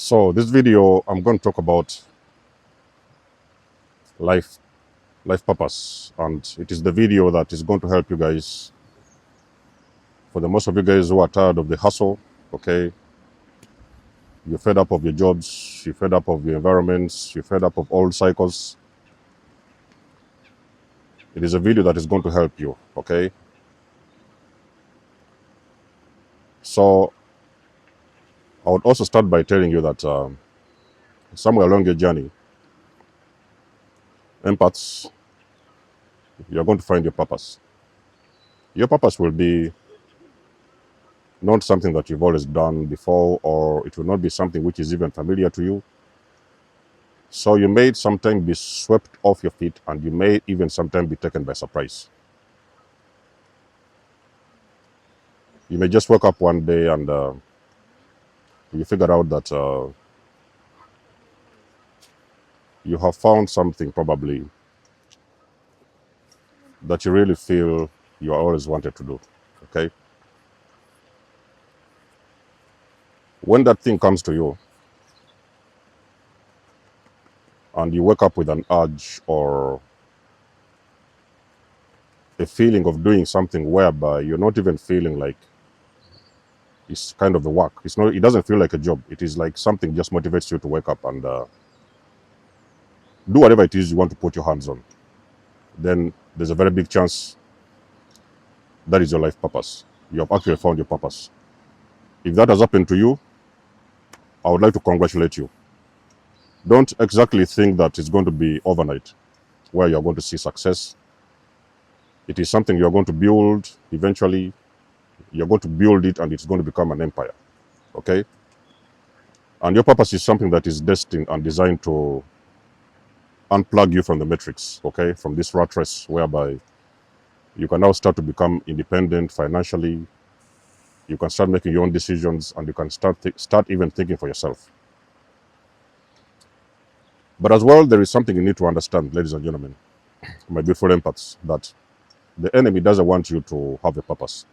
So this video, I'm going to talk about life, life purpose, and it is the video that is going to help you guys. For the most of you guys who are tired of the hustle, okay, you're fed up of your jobs, you're fed up of your environments, you're fed up of old cycles. It is a video that is going to help you, okay. So I would also start by telling you that somewhere along your journey, empaths, you're going to find your purpose. Your purpose will be not something that you've always done before, or it will not be something which is even familiar to you. So you may sometimes be swept off your feet, and you may even sometimes be taken by surprise. You may just wake up one day and you figure out that you have found something probably that you really feel you always wanted to do, okay? When that thing comes to you and you wake up with an urge or a feeling of doing something whereby you're not even feeling like it's kind of a work. It's not. It doesn't feel like a job. It is like something just motivates you to wake up and do whatever it is you want to put your hands on. Then there's a very big chance that is your life purpose. You have actually found your purpose. If that has happened to you, I would like to congratulate you. Don't exactly think that it's going to be overnight where you're going to see success. It is something you're going to build eventually. You're going to build it and it's going to become an empire, okay? And your purpose is something that is destined and designed to unplug you from the matrix, okay? From this rat race whereby you can now start to become independent financially. You can start making your own decisions and you can start even thinking for yourself. But as well, there is something you need to understand, ladies and gentlemen, my beautiful empaths, that the enemy doesn't want you to have a purpose.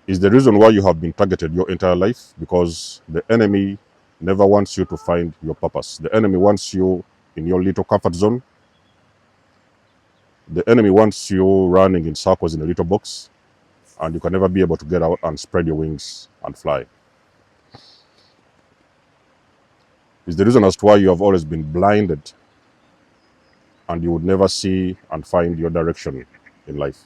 It's the reason why you have been targeted your entire life, because the enemy never wants you to find your purpose. The enemy wants you in your little comfort zone. The enemy wants you running in circles in a little box, and you can never be able to get out and spread your wings and fly. It's the reason as to why you have always been blinded and you would never see and find your direction in life.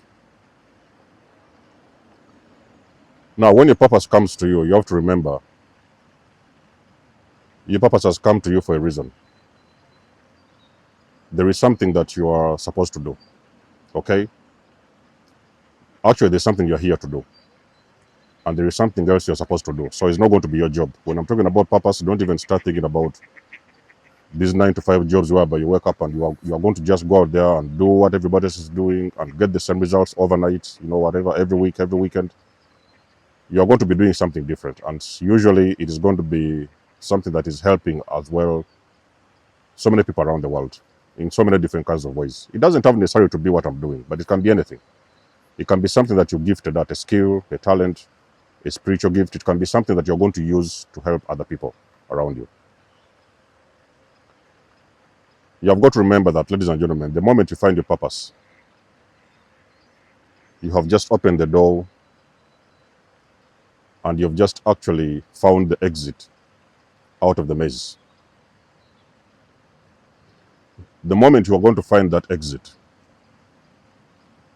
Now, when your purpose comes to you, you have to remember your purpose has come to you for a reason. There is something that you are supposed to do, okay? Actually, there's something you're here to do. And there is something else you're supposed to do. So it's not going to be your job. When I'm talking about purpose, don't even start thinking about these 9-to-5 jobs whereby you wake up and you are going to just go out there and do what everybody else is doing and get the same results overnight, whatever, every week, every weekend. You are going to be doing something different. And usually it is going to be something that is helping as well so many people around the world in so many different kinds of ways. It doesn't have necessarily to be what I'm doing, but it can be anything. It can be something that you're gifted at, a skill, a talent, a spiritual gift. It can be something that you're going to use to help other people around you. You have got to remember that, ladies and gentlemen, the moment you find your purpose, you have just opened the door and you've just actually found the exit out of the maze. The moment you are going to find that exit,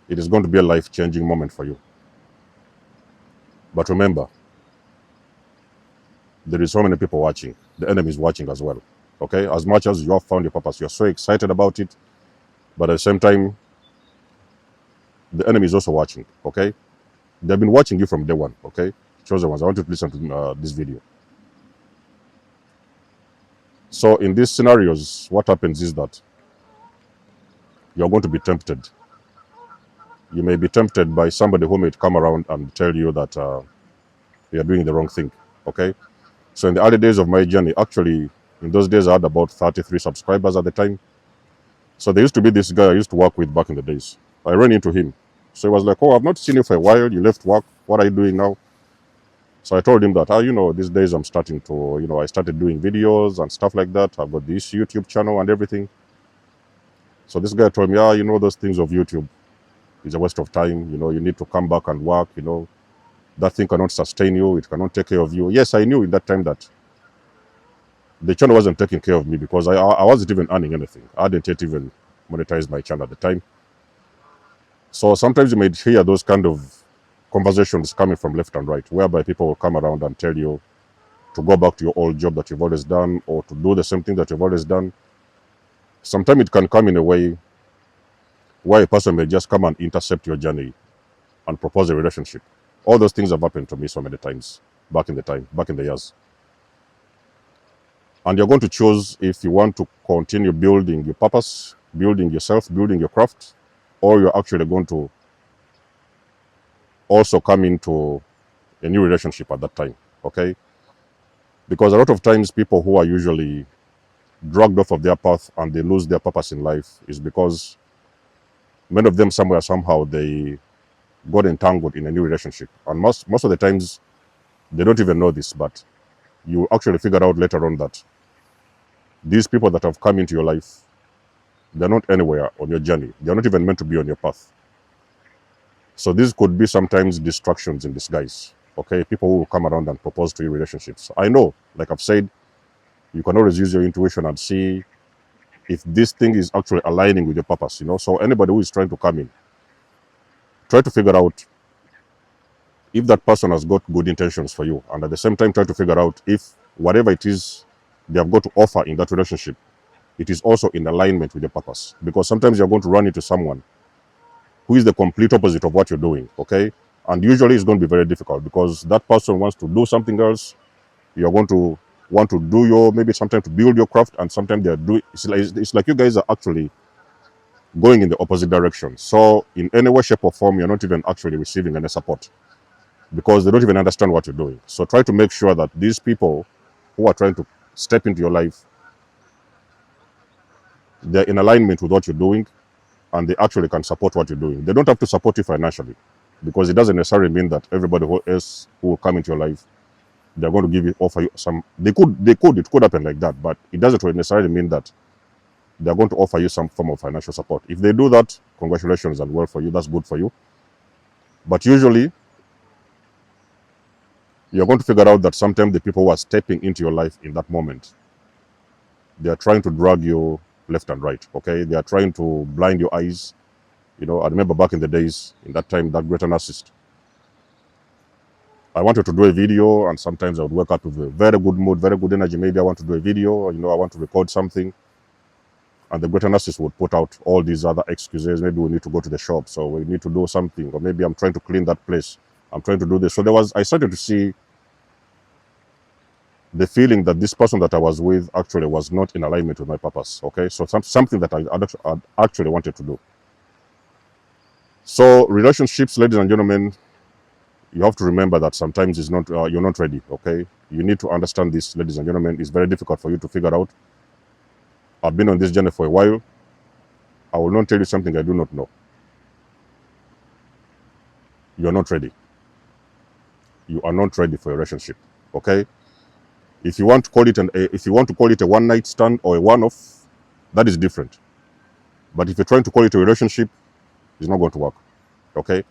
it is going to be a life-changing moment for you. But remember, there is so many people watching. The enemy is watching as well. Okay? As much as you have found your purpose, you're so excited about it, but at the same time, the enemy is also watching. Okay? They've been watching you from day one. Okay? Chosen ones, I want you to listen to this video. So in these scenarios, what happens is that you're going to be tempted. You may be tempted by somebody who may come around and tell you that you're doing the wrong thing. Okay? So in the early days of my journey, actually, in those days, I had about 33 subscribers at the time. So there used to be this guy I used to work with back in the days. I ran into him. So he was like, "Oh, I've not seen you for a while. You left work. What are you doing now?" So I told him that, these days I'm starting to, I started doing videos and stuff like that. I've got this YouTube channel and everything. So this guy told me, those things of YouTube is a waste of time. You need to come back and work. That thing cannot sustain you. It cannot take care of you. Yes, I knew in that time that the channel wasn't taking care of me because I wasn't even earning anything. I didn't yet even monetize my channel at the time. So sometimes you may hear those kind of conversations coming from left and right, whereby people will come around and tell you to go back to your old job that you've always done or to do the same thing that you've always done. Sometimes it can come in a way where a person may just come and intercept your journey and propose a relationship. All those things have happened to me so many times back in the years. And you're going to choose if you want to continue building your purpose, building yourself, building your craft, or you're actually going to also come into a new relationship at that time, okay? Because a lot of times people who are usually dragged off of their path and they lose their purpose in life is because many of them somehow they got entangled in a new relationship. And most of the times they don't even know this, but you actually figure out later on that these people that have come into your life, they're not anywhere on your journey. They're not even meant to be on your path. So these could be sometimes distractions in disguise, okay? People who will come around and propose to you relationships. I know, like I've said, you can always use your intuition and see if this thing is actually aligning with your purpose, So anybody who is trying to come in, try to figure out if that person has got good intentions for you, and at the same time try to figure out if whatever it is they have got to offer in that relationship, it is also in alignment with your purpose. Because sometimes you're going to run into someone who is the complete opposite of what you're doing, okay? And usually it's going to be very difficult because that person wants to do something else. You're going to want to do maybe sometimes to build your craft, and sometimes they're doing, it's like you guys are actually going in the opposite direction. So in any way, shape or form, you're not even actually receiving any support because they don't even understand what you're doing. So try to make sure that these people who are trying to step into your life, they're in alignment with what you're doing and they actually can support what you're doing. They don't have to support you financially because it doesn't necessarily mean that everybody else who will come into your life, they're going to offer you some, it could happen like that, but it doesn't necessarily mean that they're going to offer you some form of financial support. If they do that, congratulations and well for you, that's good for you. But usually, you're going to figure out that sometimes the people who are stepping into your life in that moment, they are trying to drag you left and right, okay? They are trying to blind your eyes. I remember back in the days, in that time, that greater narcissist, I wanted to do a video, and sometimes I would wake up with a very good mood, very good energy. Maybe I want to do a video, or, I want to record something. And the greater narcissist would put out all these other excuses. Maybe we need to go to the shop, so we need to do something. Or maybe I'm trying to clean that place. I'm trying to do this. So I started to see the feeling that this person that I was with actually was not in alignment with my purpose, okay? So something that I actually wanted to do. So relationships, ladies and gentlemen, you have to remember that sometimes it's not you're not ready, okay? You need to understand this, ladies and gentlemen. It's very difficult for you to figure out. I've been on this journey for a while. I will not tell you something I do not know. You're not ready. You are not ready for a relationship, okay? If you want to call it a one-night stand or a one-off, that is different. But if you're trying to call it a relationship, it's not going to work, okay?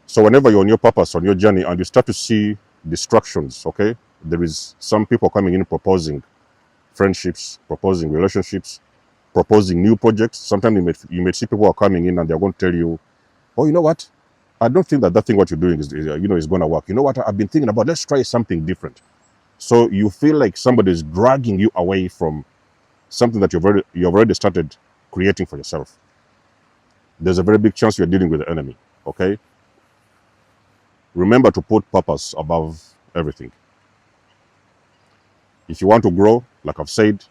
So whenever you're on your purpose, on your journey, and you start to see distractions, okay? There is some people coming in proposing friendships, proposing relationships, proposing new projects. Sometimes you may see people who are coming in and they're going to tell you, oh, you know what? I don't think that thing what you're doing is going to work. You know what? I've been thinking about, let's try something different. So you feel like somebody is dragging you away from something that you've already started creating for yourself. There's a very big chance you're dealing with the enemy, okay? Remember to put purpose above everything. If you want to grow, like I've said,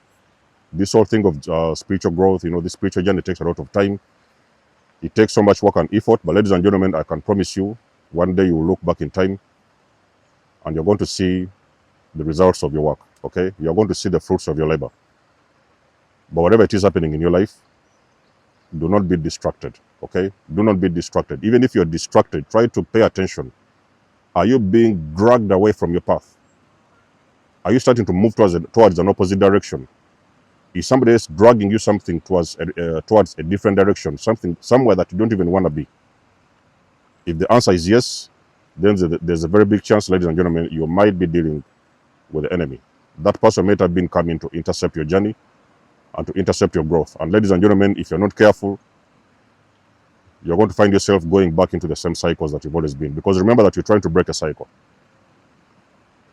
this whole thing of spiritual growth, this spiritual journey takes a lot of time. It takes so much work and effort. But ladies and gentlemen, I can promise you, one day you will look back in time and you're going to see the results of your work, okay? You're going to see the fruits of your labor. But whatever it is happening in your life, do not be distracted, okay? Do not be distracted. Even if you're distracted, try to pay attention Are you being dragged away from your path? Are you starting to move towards an opposite direction? Is somebody else dragging you something towards a different direction, somewhere that you don't even want to be? If the answer is yes, then there's a very big chance, ladies and gentlemen, you might be dealing with the enemy. That person may have been coming to intercept your journey and to intercept your growth. And ladies and gentlemen, if you're not careful, you're going to find yourself going back into the same cycles that you've always been. Because remember that you're trying to break a cycle.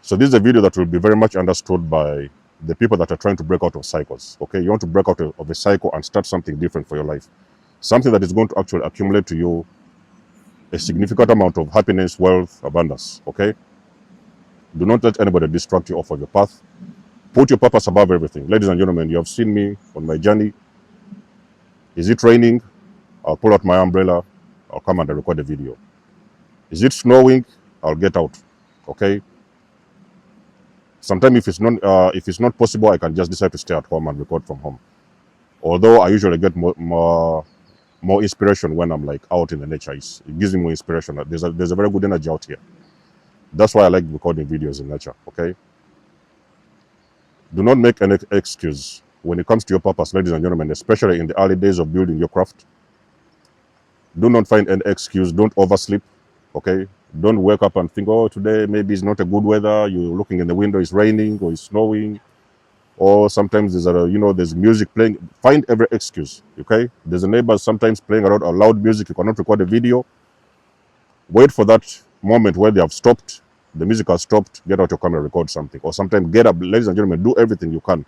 So this is a video that will be very much understood by the people that are trying to break out of cycles. Okay, you want to break out of a cycle and start something different for your life. Something that is going to actually accumulate to you a significant amount of happiness, wealth, abundance. Okay, do not let anybody distract you off of your path. Put your purpose above everything. Ladies and gentlemen, you have seen me on my journey. Is it raining? I'll pull out my umbrella. I'll come and record a video. Is it snowing? I'll get out. Okay. Sometimes if it's not possible, I can just decide to stay at home and record from home. Although I usually get more inspiration when I'm like out in the nature. It gives me more inspiration. There's a very good energy out here. That's why I like recording videos in nature. Okay. Do not make any excuse when it comes to your purpose, ladies and gentlemen, especially in the early days of building your craft. Do not find an excuse. Don't oversleep. Okay. Don't wake up and think, oh, today maybe it's not a good weather. You're looking in the window, it's raining or it's snowing. Or sometimes there's music playing. Find every excuse. Okay. There's a neighbor sometimes playing a loud music. You cannot record a video. Wait for that moment where they have stopped. The music has stopped. Get out your camera, record something. Or sometimes get up. Ladies and gentlemen, do everything you can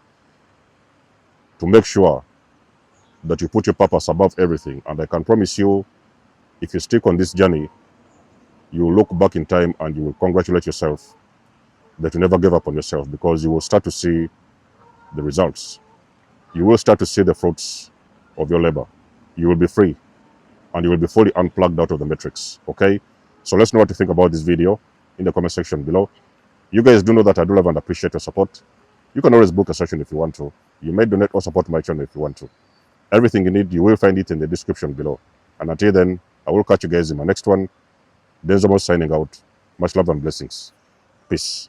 to make sure that you put your purpose above everything. And I can promise you, if you stick on this journey, you will look back in time and you will congratulate yourself that you never gave up on yourself, because you will start to see the results. You will start to see the fruits of your labor. You will be free and you will be fully unplugged out of the matrix. Okay? So let's know what you think about this video in the comment section below. You guys do know that I do love and appreciate your support. You can always book a session if you want to. You may donate or support my channel if you want to. Everything you need, you will find it in the description below. And until then, I will catch you guys in my next one. Denzamo signing out. Much love and blessings. Peace.